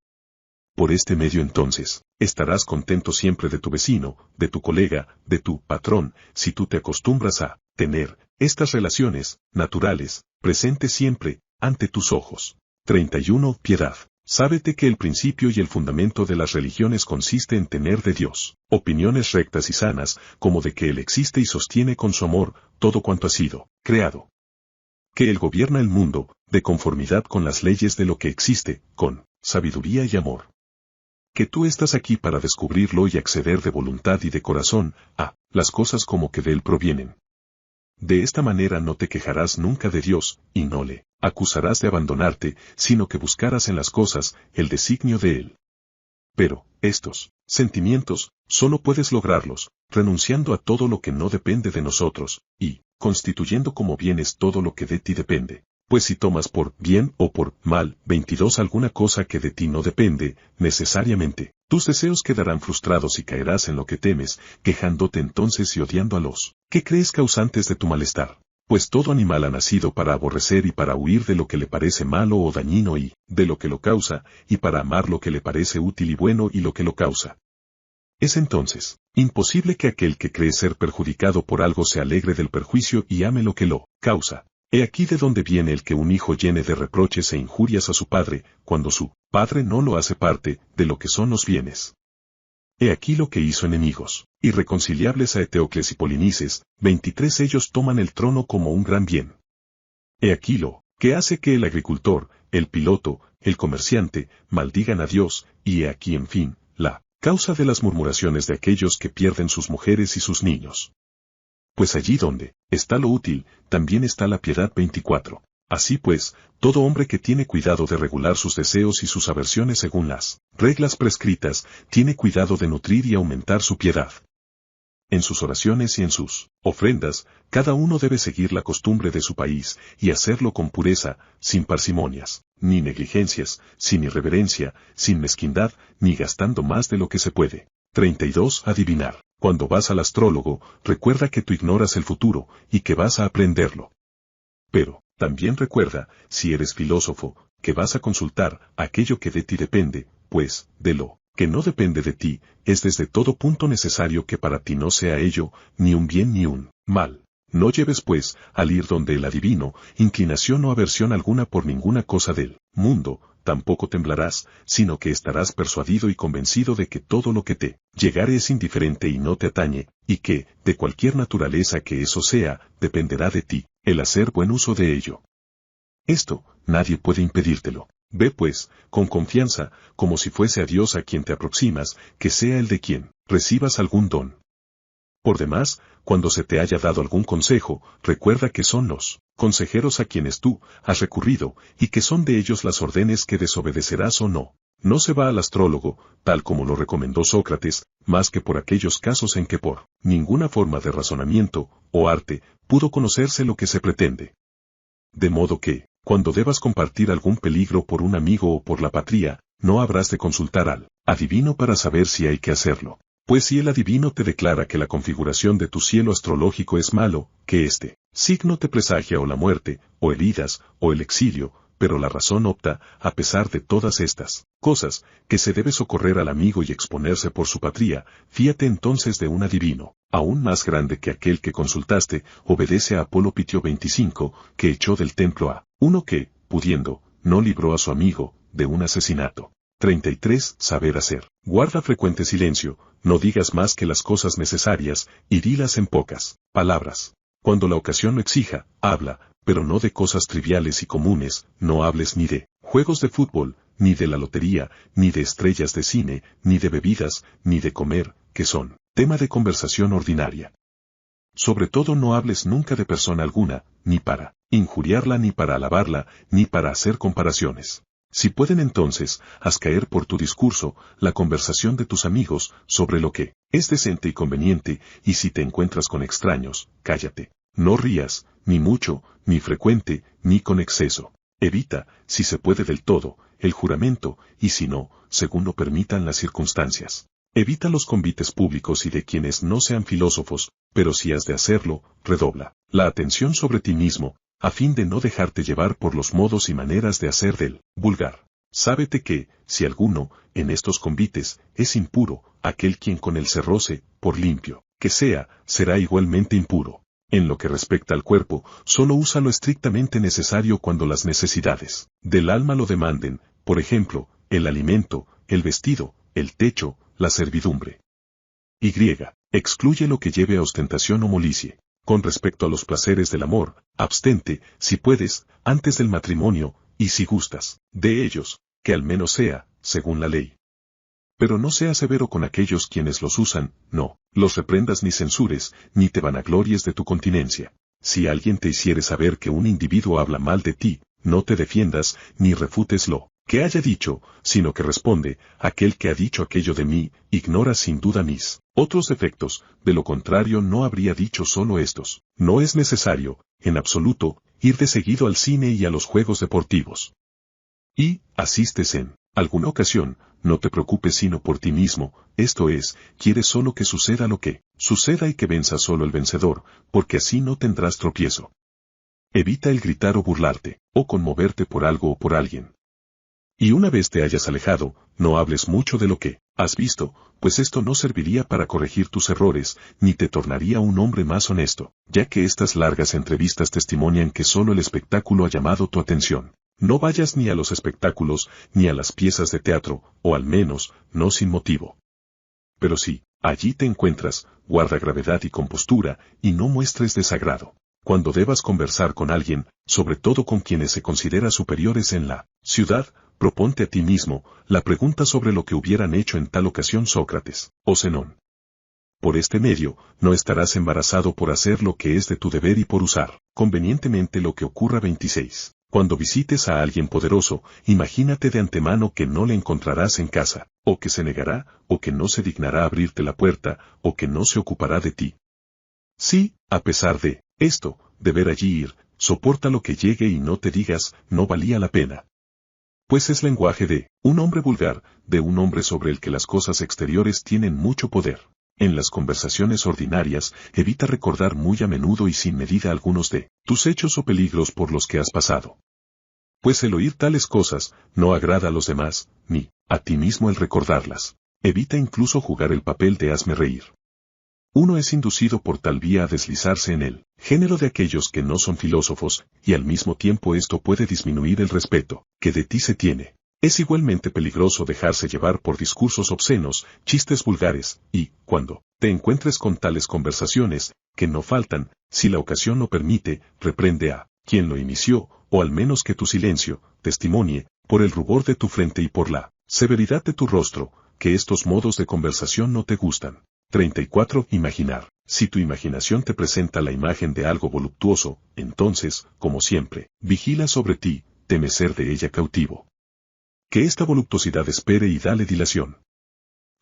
Por este medio entonces, estarás contento siempre de tu vecino, de tu colega, de tu patrón, si tú te acostumbras a tener estas relaciones naturales, presentes siempre, ante tus ojos. 31. Piedad. Sábete que el principio y el fundamento de las religiones consiste en tener de Dios opiniones rectas y sanas, como de que Él existe y sostiene con su amor todo cuanto ha sido creado. Que Él gobierna el mundo, de conformidad con las leyes de lo que existe, con sabiduría y amor. Que tú estás aquí para descubrirlo y acceder de voluntad y de corazón a las cosas como que de Él provienen. De esta manera no te quejarás nunca de Dios, y no le acusarás de abandonarte, sino que buscarás en las cosas el designio de Él. Pero, estos sentimientos, solo puedes lograrlos, renunciando a todo lo que no depende de nosotros, y constituyendo como bienes todo lo que de ti depende. Pues si tomas por bien o por mal, 22 alguna cosa que de ti no depende, necesariamente, tus deseos quedarán frustrados y caerás en lo que temes, quejándote entonces y odiando a los que crees causantes de tu malestar. Pues todo animal ha nacido para aborrecer y para huir de lo que le parece malo o dañino y, de lo que lo causa, y para amar lo que le parece útil y bueno y lo que lo causa. Es entonces imposible que aquel que cree ser perjudicado por algo se alegre del perjuicio y ame lo que lo causa. He aquí de donde viene el que un hijo llene de reproches e injurias a su padre, cuando su padre no lo hace parte de lo que son los bienes. He aquí lo que hizo enemigos, irreconciliables a Eteocles y Polinices, 23 ellos toman el trono como un gran bien. He aquí lo que hace que el agricultor, el piloto, el comerciante, maldigan a Dios, y he aquí en fin, la causa de las murmuraciones de aquellos que pierden sus mujeres y sus niños. Pues allí donde está lo útil, también está la piedad. 24. Así pues, todo hombre que tiene cuidado de regular sus deseos y sus aversiones según las reglas prescritas, tiene cuidado de nutrir y aumentar su piedad. En sus oraciones y en sus ofrendas, cada uno debe seguir la costumbre de su país y hacerlo con pureza, sin parsimonias, ni negligencias, sin irreverencia, sin mezquindad, ni gastando más de lo que se puede. 32. Adivinar. Cuando vas al astrólogo, recuerda que tú ignoras el futuro y que vas a aprenderlo. Pero, también recuerda, si eres filósofo, que vas a consultar aquello que de ti depende, pues, de lo que no depende de ti, es desde todo punto necesario que para ti no sea ello, ni un bien ni un mal. No lleves pues, al ir donde el adivino, inclinación o aversión alguna por ninguna cosa del mundo, tampoco temblarás, sino que estarás persuadido y convencido de que todo lo que te llegare es indiferente y no te atañe, y que, de cualquier naturaleza que eso sea, dependerá de ti, el hacer buen uso de ello. Esto, nadie puede impedírtelo. Ve pues, con confianza, como si fuese a Dios a quien te aproximas, que sea el de quien recibas algún don. Por demás, cuando se te haya dado algún consejo, recuerda que son los consejeros a quienes tú has recurrido, y que son de ellos las órdenes que desobedecerás o no. No se va al astrólogo, tal como lo recomendó Sócrates, más que por aquellos casos en que por ninguna forma de razonamiento o arte pudo conocerse lo que se pretende. De modo que, cuando debas compartir algún peligro por un amigo o por la patria, no habrás de consultar al adivino para saber si hay que hacerlo. Pues si el adivino te declara que la configuración de tu cielo astrológico es malo, que este signo te presagia o la muerte, o heridas, o el exilio, pero la razón opta, a pesar de todas estas cosas, que se debe socorrer al amigo y exponerse por su patria, fíate entonces de un adivino, aún más grande que aquel que consultaste, obedece a Apolo Pitio 25, que echó del templo a uno que, pudiendo, no libró a su amigo de un asesinato. 33. Saber hacer. Guarda frecuente silencio, no digas más que las cosas necesarias, y dilas en pocas palabras. Cuando la ocasión lo exija, habla, pero no de cosas triviales y comunes, no hables ni de juegos de fútbol, ni de la lotería, ni de estrellas de cine, ni de bebidas, ni de comer, que son tema de conversación ordinaria. Sobre todo no hables nunca de persona alguna, ni para injuriarla ni para alabarla, ni para hacer comparaciones. Si pueden entonces, haz caer por tu discurso la conversación de tus amigos sobre lo que es decente y conveniente, y si te encuentras con extraños, cállate. No rías, ni mucho, ni frecuente, ni con exceso. Evita, si se puede del todo, el juramento, y si no, según lo permitan las circunstancias. Evita los convites públicos y de quienes no sean filósofos, pero si has de hacerlo, redobla la atención sobre ti mismo, a fin de no dejarte llevar por los modos y maneras de hacer del vulgar. Sábete que, si alguno, en estos convites, es impuro, aquel quien con él se roce, por limpio que sea, será igualmente impuro. En lo que respecta al cuerpo, solo usa lo estrictamente necesario cuando las necesidades del alma lo demanden, por ejemplo, el alimento, el vestido, el techo, la servidumbre. Y. Excluye lo que lleve a ostentación o molicie. Con respecto a los placeres del amor, abstente, si puedes, antes del matrimonio, y si gustas, de ellos, que al menos sea, según la ley. Pero no seas severo con aquellos quienes los usan, no los reprendas ni censures, ni te vanaglories de tu continencia. Si alguien te hiciere saber que un individuo habla mal de ti, no te defiendas, ni refutes lo que haya dicho, sino que responde, aquel que ha dicho aquello de mí, ignora sin duda mis otros defectos, de lo contrario no habría dicho solo estos. No es necesario, en absoluto, ir de seguido al cine y a los juegos deportivos. Y, asistes en alguna ocasión, no te preocupes sino por ti mismo, esto es, quieres solo que suceda lo que suceda y que venza solo el vencedor, porque así no tendrás tropiezo. Evita el gritar o burlarte, o conmoverte por algo o por alguien. Y una vez te hayas alejado, no hables mucho de lo que has visto, pues esto no serviría para corregir tus errores, ni te tornaría un hombre más honesto, ya que estas largas entrevistas testimonian que solo el espectáculo ha llamado tu atención. No vayas ni a los espectáculos, ni a las piezas de teatro, o al menos, no sin motivo. Pero si allí te encuentras, guarda gravedad y compostura, y no muestres desagrado. Cuando debas conversar con alguien, sobre todo con quienes se considera superiores en la ciudad, proponte a ti mismo la pregunta sobre lo que hubieran hecho en tal ocasión Sócrates o Zenón. Por este medio, no estarás embarazado por hacer lo que es de tu deber y por usar convenientemente lo que ocurra. 26. Cuando visites a alguien poderoso, imagínate de antemano que no le encontrarás en casa, o que se negará, o que no se dignará abrirte la puerta, o que no se ocupará de ti. Sí, a pesar de esto, deber allí ir, soporta lo que llegue y no te digas, no valía la pena. Pues es lenguaje de un hombre vulgar, de un hombre sobre el que las cosas exteriores tienen mucho poder. En las conversaciones ordinarias, evita recordar muy a menudo y sin medida algunos de tus hechos o peligros por los que has pasado. Pues el oír tales cosas no agrada a los demás, ni a ti mismo el recordarlas. Evita incluso jugar el papel de hazme reír. Uno es inducido por tal vía a deslizarse en el género de aquellos que no son filósofos, y al mismo tiempo esto puede disminuir el respeto que de ti se tiene. Es igualmente peligroso dejarse llevar por discursos obscenos, chistes vulgares, y, cuando te encuentres con tales conversaciones, que no faltan, si la ocasión lo permite, reprende a quien lo inició, o al menos que tu silencio testimonie, por el rubor de tu frente y por la severidad de tu rostro, que estos modos de conversación no te gustan. 34. Imaginar. Si tu imaginación te presenta la imagen de algo voluptuoso, entonces, como siempre, vigila sobre ti, teme ser de ella cautivo. Que esta voluptuosidad espere y dale dilación.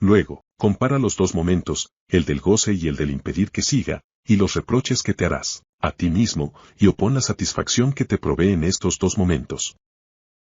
Luego, compara los dos momentos, el del goce y el del impedir que siga, y los reproches que te harás a ti mismo, y opón la satisfacción que te provee en estos dos momentos.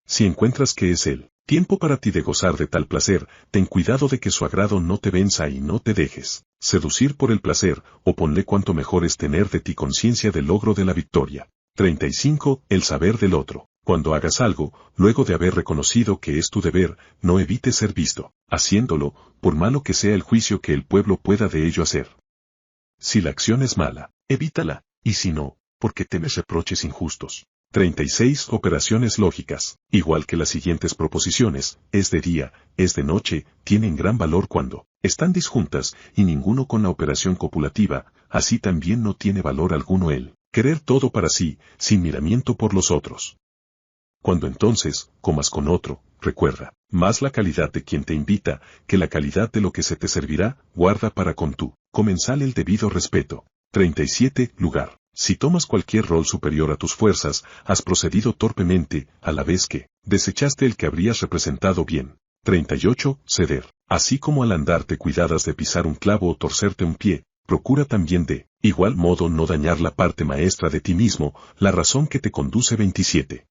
Si encuentras que es el tiempo para ti de gozar de tal placer, ten cuidado de que su agrado no te venza y no te dejes seducir por el placer, o ponle cuanto mejor es tener de ti conciencia del logro de la victoria. 35. El saber del otro. Cuando hagas algo, luego de haber reconocido que es tu deber, no evites ser visto, haciéndolo, por malo que sea el juicio que el pueblo pueda de ello hacer. Si la acción es mala, evítala, y si no, porque temes reproches injustos. 36. Operaciones lógicas. Igual que las siguientes proposiciones, es de día, es de noche, tienen gran valor cuando están disjuntas, y ninguno con la operación copulativa, así también no tiene valor alguno el querer todo para sí, sin miramiento por los otros. Cuando entonces comas con otro, recuerda, más la calidad de quien te invita, que la calidad de lo que se te servirá, guarda para con tu comensal el debido respeto. 37. Lugar. Si tomas cualquier rol superior a tus fuerzas, has procedido torpemente, a la vez que desechaste el que habrías representado bien. 38. Ceder. Así como al andar te cuidadas de pisar un clavo o torcerte un pie, procura también de igual modo no dañar la parte maestra de ti mismo, la razón que te conduce. 27.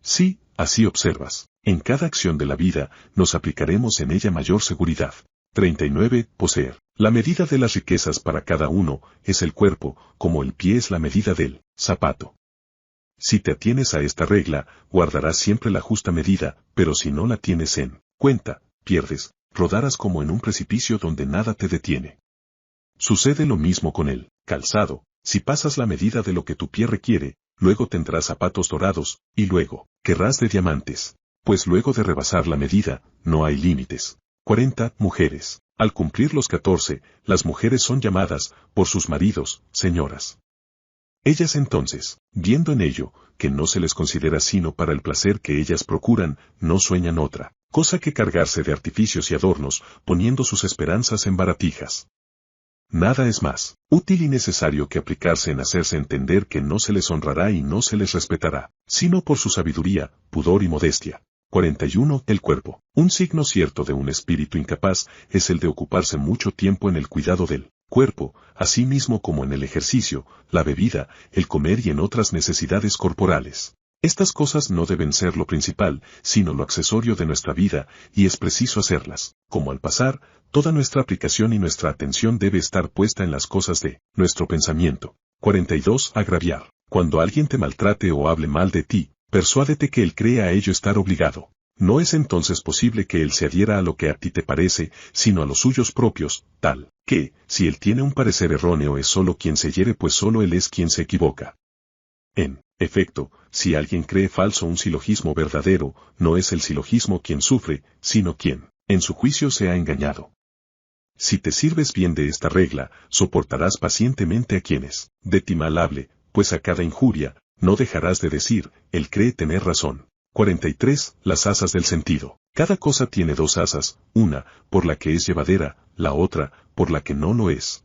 Sí, así observas. En cada acción de la vida, nos aplicaremos en ella mayor seguridad. 39. Poseer. La medida de las riquezas para cada uno es el cuerpo, como el pie es la medida del zapato. Si te atienes a esta regla, guardarás siempre la justa medida, pero si no la tienes en cuenta, pierdes, rodarás como en un precipicio donde nada te detiene. Sucede lo mismo con el calzado. Si pasas la medida de lo que tu pie requiere, luego tendrás zapatos dorados, y luego querrás de diamantes. Pues luego de rebasar la medida, no hay límites. 40. Mujeres. Al cumplir los 14, las mujeres son llamadas, por sus maridos, señoras. Ellas entonces, viendo en ello, que no se les considera sino para el placer que ellas procuran, no sueñan otra cosa que cargarse de artificios y adornos, poniendo sus esperanzas en baratijas. Nada es más útil y necesario que aplicarse en hacerse entender que no se les honrará y no se les respetará, sino por su sabiduría, pudor y modestia. 41. El cuerpo. Un signo cierto de un espíritu incapaz es el de ocuparse mucho tiempo en el cuidado del cuerpo, así mismo como en el ejercicio, la bebida, el comer y en otras necesidades corporales. Estas cosas no deben ser lo principal, sino lo accesorio de nuestra vida, y es preciso hacerlas. Como al pasar, toda nuestra aplicación y nuestra atención debe estar puesta en las cosas de nuestro pensamiento. 42. Agraviar. Cuando alguien te maltrate o hable mal de ti, persuádete que él cree a ello estar obligado. No es entonces posible que él se adhiera a lo que a ti te parece, sino a los suyos propios, tal que, si él tiene un parecer erróneo es solo quien se hiere pues solo él es quien se equivoca. En efecto, si alguien cree falso un silogismo verdadero, no es el silogismo quien sufre, sino quien, en su juicio se ha engañado. Si te sirves bien de esta regla, soportarás pacientemente a quienes de ti mal hable, pues a cada injuria, no dejarás de decir, él cree tener razón. 43. Las asas del sentido. Cada cosa tiene dos asas, una, por la que es llevadera, la otra, por la que no lo es.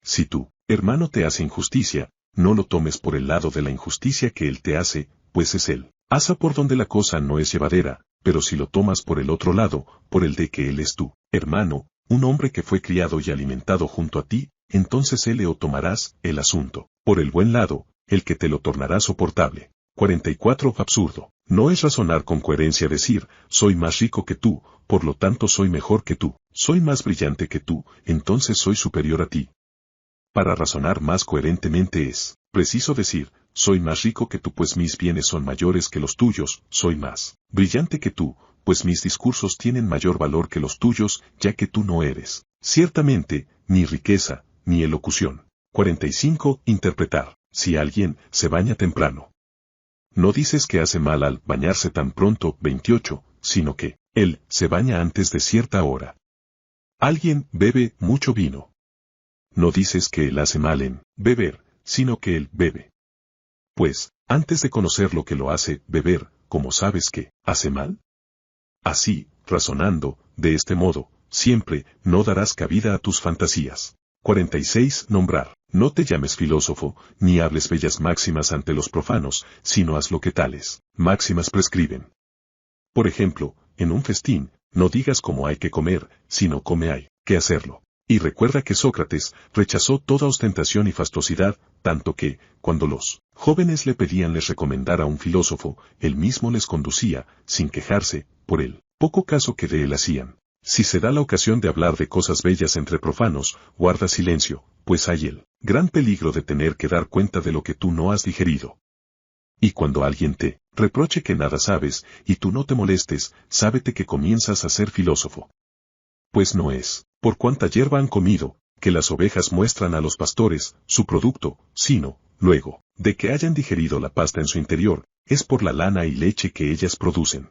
Si tu hermano te hace injusticia, no lo tomes por el lado de la injusticia que él te hace, pues es él asa por donde la cosa no es llevadera, pero si lo tomas por el otro lado, por el de que él es tu hermano, un hombre que fue criado y alimentado junto a ti, entonces él o tomarás el asunto por el buen lado, el que te lo tornará soportable. 44. Absurdo. No es razonar con coherencia decir, soy más rico que tú, por lo tanto soy mejor que tú, soy más brillante que tú, entonces soy superior a ti. Para razonar más coherentemente es preciso decir, soy más rico que tú pues mis bienes son mayores que los tuyos, soy más brillante que tú, pues mis discursos tienen mayor valor que los tuyos, ya que tú no eres, ciertamente, ni riqueza, ni elocución. 45. Interpretar. Si alguien se baña temprano. No dices que hace mal al bañarse tan pronto, 28, sino que él se baña antes de cierta hora. Alguien bebe mucho vino. No dices que él hace mal en beber, sino que él bebe. Pues, antes de conocer lo que lo hace beber, ¿cómo sabes que hace mal? Así, razonando, de este modo, siempre, no darás cabida a tus fantasías. 46. Nombrar. No te llames filósofo, ni hables bellas máximas ante los profanos, sino haz lo que tales máximas prescriben. Por ejemplo, en un festín, no digas cómo hay que comer, sino cómo hay que hacerlo. Y recuerda que Sócrates rechazó toda ostentación y fastuosidad, tanto que, cuando los jóvenes le pedían les recomendara a un filósofo, él mismo les conducía, sin quejarse, por el poco caso que de él hacían. Si se da la ocasión de hablar de cosas bellas entre profanos, guarda silencio, pues hay el gran peligro de tener que dar cuenta de lo que tú no has digerido. Y cuando alguien te reproche que nada sabes, y tú no te molestes, sábete que comienzas a ser filósofo. Pues no es, por cuánta hierba han comido, que las ovejas muestran a los pastores su producto, sino, luego, de que hayan digerido la pasta en su interior, es por la lana y leche que ellas producen.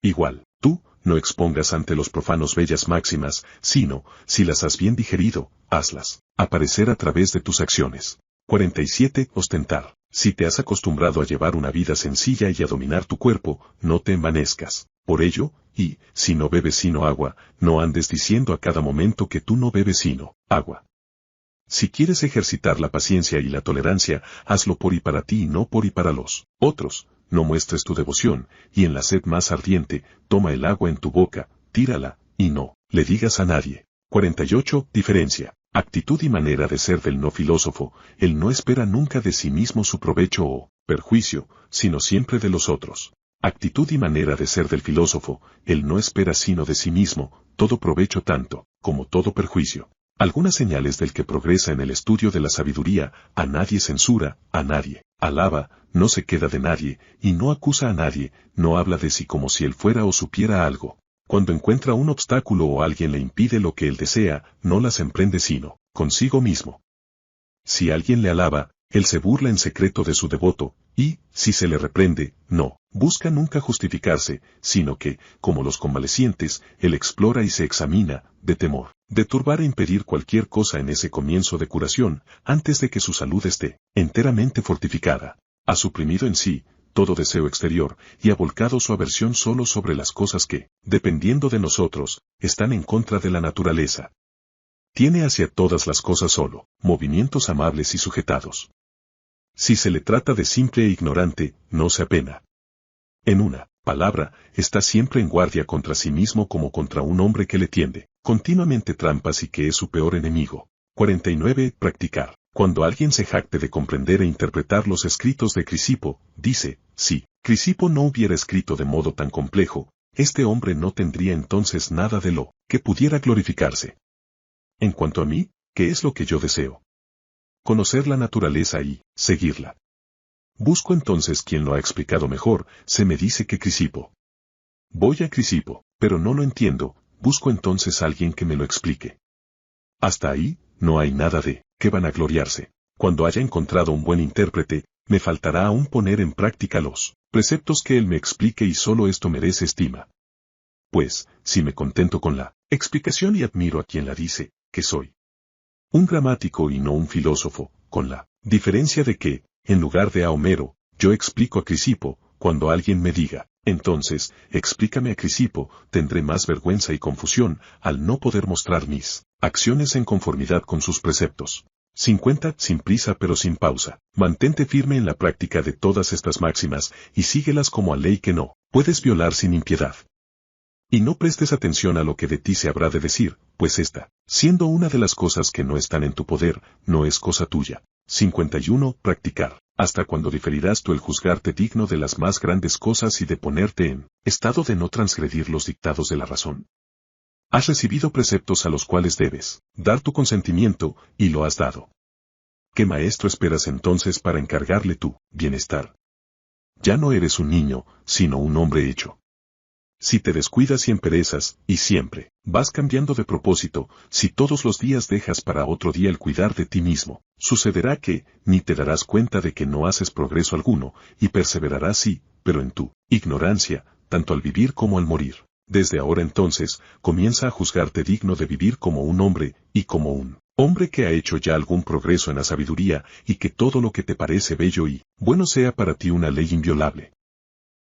Igual, tú, no expongas ante los profanos bellas máximas, sino, si las has bien digerido, hazlas aparecer a través de tus acciones. 47. Ostentar. Si te has acostumbrado a llevar una vida sencilla y a dominar tu cuerpo, no te envanezcas. Por ello, y, si no bebes sino agua, no andes diciendo a cada momento que tú no bebes sino agua. Si quieres ejercitar la paciencia y la tolerancia, hazlo por y para ti y no por y para los otros. No muestres tu devoción, y en la sed más ardiente, toma el agua en tu boca, tírala, y no le digas a nadie. 48. Diferencia. Actitud y manera de ser del no filósofo, él no espera nunca de sí mismo su provecho o perjuicio, sino siempre de los otros. Actitud y manera de ser del filósofo, él no espera sino de sí mismo, todo provecho tanto, como todo perjuicio. Algunas señales del que progresa en el estudio de la sabiduría, a nadie censura, a nadie alaba, no se queda de nadie, y no acusa a nadie, no habla de sí como si él fuera o supiera algo. Cuando encuentra un obstáculo o alguien le impide lo que él desea, no las emprende sino consigo mismo. Si alguien le alaba, él se burla en secreto de su devoto, y, si se le reprende, no busca nunca justificarse, sino que, como los convalecientes, él explora y se examina, de temor de turbar e impedir cualquier cosa en ese comienzo de curación, antes de que su salud esté enteramente fortificada. Ha suprimido en sí todo deseo exterior, y ha volcado su aversión solo sobre las cosas que, dependiendo de nosotros, están en contra de la naturaleza. Tiene hacia todas las cosas solo movimientos amables y sujetados. Si se le trata de simple e ignorante, no se apena. En una palabra, está siempre en guardia contra sí mismo como contra un hombre que le tiende continuamente trampas y que es su peor enemigo. 49. Practicar. Cuando alguien se jacte de comprender e interpretar los escritos de Crisipo, dice, si Crisipo no hubiera escrito de modo tan complejo, este hombre no tendría entonces nada de lo que pudiera glorificarse. En cuanto a mí, ¿qué es lo que yo deseo? Conocer la naturaleza y seguirla. Busco entonces quien lo ha explicado mejor, se me dice que Crisipo. Voy a Crisipo, pero no lo entiendo, busco entonces a alguien que me lo explique. Hasta ahí, no hay nada de que vanagloriarse. Cuando haya encontrado un buen intérprete, me faltará aún poner en práctica los preceptos que él me explique y solo esto merece estima. Pues, si me contento con la explicación y admiro a quien la dice, que soy un gramático y no un filósofo, con la diferencia de que, en lugar de a Homero, yo explico a Crisipo, cuando alguien me diga, entonces, explícame a Crisipo, tendré más vergüenza y confusión, al no poder mostrar mis acciones en conformidad con sus preceptos. 50. Sin prisa pero sin pausa. Mantente firme en la práctica de todas estas máximas, y síguelas como a ley que no puedes violar sin impiedad. Y no prestes atención a lo que de ti se habrá de decir, pues esta, siendo una de las cosas que no están en tu poder, no es cosa tuya. 51. Practicar. Hasta cuando diferirás tú el juzgarte digno de las más grandes cosas y de ponerte en estado de no transgredir los dictados de la razón. Has recibido preceptos a los cuales debes dar tu consentimiento, y lo has dado. ¿Qué maestro esperas entonces para encargarle tu bienestar? Ya no eres un niño, sino un hombre hecho. Si te descuidas y emperezas, y siempre vas cambiando de propósito, si todos los días dejas para otro día el cuidar de ti mismo, sucederá que, ni te darás cuenta de que no haces progreso alguno, y perseverarás sí, pero en tu ignorancia, tanto al vivir como al morir. Desde ahora entonces, comienza a juzgarte digno de vivir como un hombre, y como un hombre que ha hecho ya algún progreso en la sabiduría, y que todo lo que te parece bello y bueno sea para ti una ley inviolable.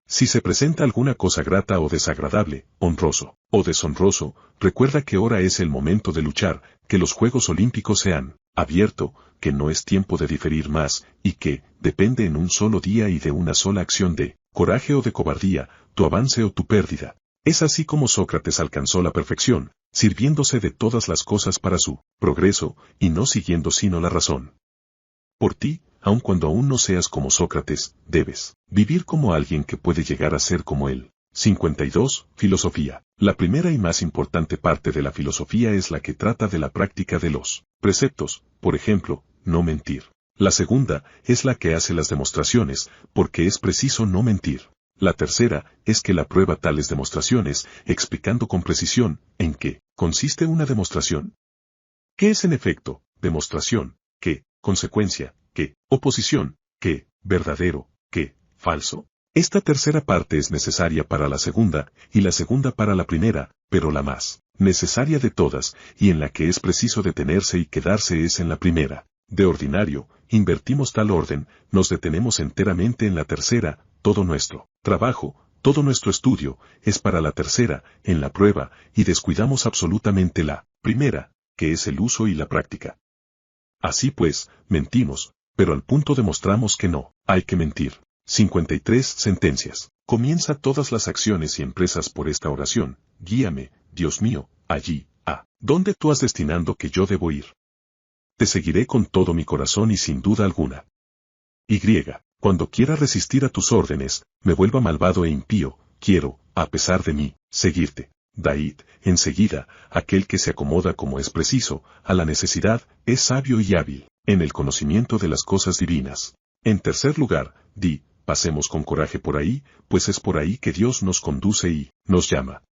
Si se presenta alguna cosa grata o desagradable, honroso o deshonroso, recuerda que ahora es el momento de luchar, que los Juegos Olímpicos se han abierto, que no es tiempo de diferir más, y que depende en un solo día y de una sola acción de coraje o de cobardía, tu avance o tu pérdida. Es así como Sócrates alcanzó la perfección, sirviéndose de todas las cosas para su progreso, y no siguiendo sino la razón. Por ti, aun cuando aún no seas como Sócrates, debes vivir como alguien que puede llegar a ser como él. 52. Filosofía. La primera y más importante parte de la filosofía es la que trata de la práctica de los preceptos, por ejemplo, no mentir. La segunda es la que hace las demostraciones, porque es preciso no mentir. La tercera es que la prueba tales demostraciones, explicando con precisión, ¿en qué consiste una demostración? ¿Qué es en efecto demostración? ¿Qué consecuencia? ¿Qué oposición? ¿Qué verdadero? ¿Qué falso? Esta tercera parte es necesaria para la segunda, y la segunda para la primera, pero la más necesaria de todas, y en la que es preciso detenerse y quedarse es en la primera. De ordinario, invertimos tal orden, nos detenemos enteramente en la tercera, todo nuestro trabajo, todo nuestro estudio, es para la tercera, en la prueba, y descuidamos absolutamente la primera, que es el uso y la práctica. Así pues, mentimos, pero al punto demostramos que no hay que mentir. 53. Sentencias. Comienza todas las acciones y empresas por esta oración: guíame, Dios mío, allí, ¿dónde tú has destinado que yo debo ir? Te seguiré con todo mi corazón y sin duda alguna. Y, cuando quiera resistir a tus órdenes, me vuelva malvado e impío, quiero, a pesar de mí, seguirte. Daid, enseguida, aquel que se acomoda como es preciso, a la necesidad, es sabio y hábil, en el conocimiento de las cosas divinas. En tercer lugar, pasemos con coraje por ahí, pues es por ahí que Dios nos conduce y nos llama.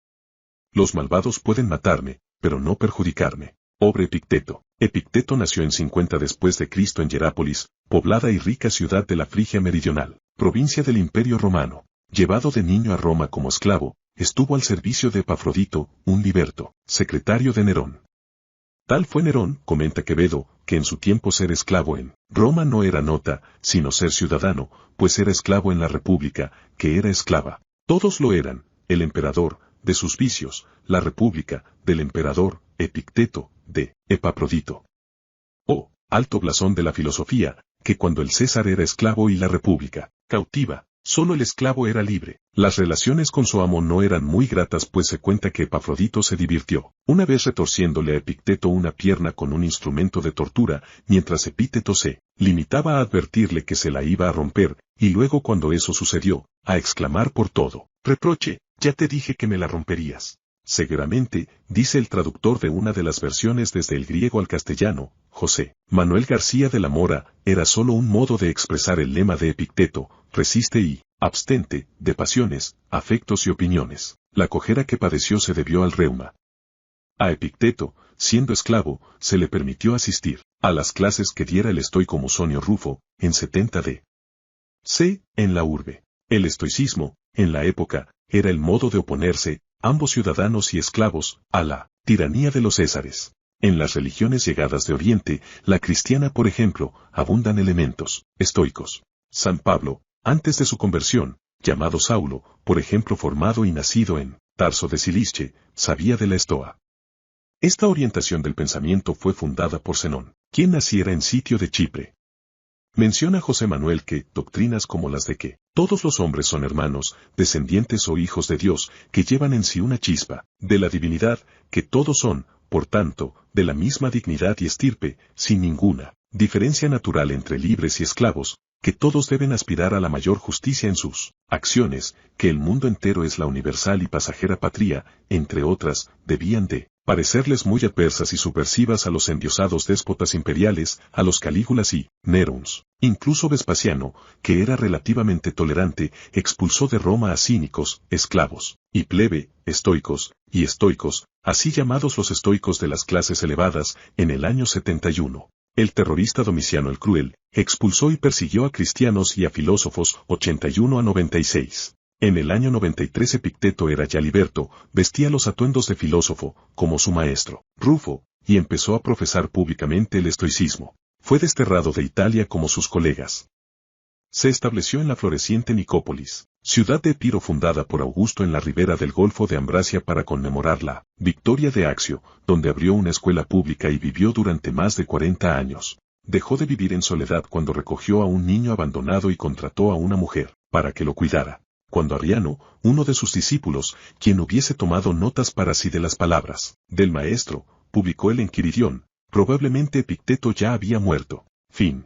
Los malvados pueden matarme, pero no perjudicarme. Pobre Epicteto. Epicteto nació en 50 después de Cristo en Hierápolis, poblada y rica ciudad de la Frigia meridional, provincia del Imperio Romano. Llevado de niño a Roma como esclavo, estuvo al servicio de Epafrodito, un liberto, secretario de Nerón. Tal fue Nerón, comenta Quevedo, que en su tiempo ser esclavo en Roma no era nota, sino ser ciudadano, pues era esclavo en la República, que era esclava. Todos lo eran, el emperador, de sus vicios, la República, del emperador, Epicteto, de Epafrodito. Oh, alto blasón de la filosofía, que cuando el César era esclavo y la República cautiva, solo el esclavo era libre. Las relaciones con su amo no eran muy gratas, pues se cuenta que Epafrodito se divirtió una vez retorciéndole a Epicteto una pierna con un instrumento de tortura, mientras Epicteto se limitaba a advertirle que se la iba a romper, y luego cuando eso sucedió, a exclamar por todo reproche: ya te dije que me la romperías. Seguramente, dice el traductor de una de las versiones desde el griego al castellano, José Manuel García de la Mora, era solo un modo de expresar el lema de Epicteto: resiste y abstente de pasiones, afectos y opiniones. La cojera que padeció se debió al reuma. A Epicteto, siendo esclavo, se le permitió asistir a las clases que diera el estoico Musonio Rufo, en 70 d.C., en la urbe. El estoicismo, en la época, era el modo de oponerse, ambos ciudadanos y esclavos, a la tiranía de los césares. En las religiones llegadas de Oriente, la cristiana por ejemplo, abundan elementos estoicos. San Pablo, antes de su conversión, llamado Saulo, por ejemplo formado y nacido en Tarso de Cilicia, sabía de la estoa. Esta orientación del pensamiento fue fundada por Zenón, quien naciera en Sitio de Chipre. Menciona José Manuel que doctrinas como las de que todos los hombres son hermanos, descendientes o hijos de Dios, que llevan en sí una chispa de la divinidad, que todos son, por tanto, de la misma dignidad y estirpe, sin ninguna diferencia natural entre libres y esclavos, que todos deben aspirar a la mayor justicia en sus acciones, que el mundo entero es la universal y pasajera patria, entre otras, debían de parecerles muy adversas y subversivas a los endiosados déspotas imperiales, a los Calígulas y Nerons. Incluso Vespasiano, que era relativamente tolerante, expulsó de Roma a cínicos, esclavos, y plebe, estoicos, y estoicos, así llamados los estoicos de las clases elevadas, en el año 71. El terrorista Domiciano el Cruel, expulsó y persiguió a cristianos y a filósofos 81 a 96. En el año 93 Epicteto era ya liberto, vestía los atuendos de filósofo, como su maestro, Rufo, y empezó a profesar públicamente el estoicismo. Fue desterrado de Italia como sus colegas. Se estableció en la floreciente Nicópolis, ciudad de Epiro fundada por Augusto en la ribera del Golfo de Ambracia para conmemorar la victoria de Accio, donde abrió una escuela pública y vivió durante más de 40 años. Dejó de vivir en soledad cuando recogió a un niño abandonado y contrató a una mujer para que lo cuidara. Cuando Arriano, uno de sus discípulos, quien hubiese tomado notas para sí de las palabras del maestro, publicó el Enquiridión, probablemente Epicteto ya había muerto. Fin.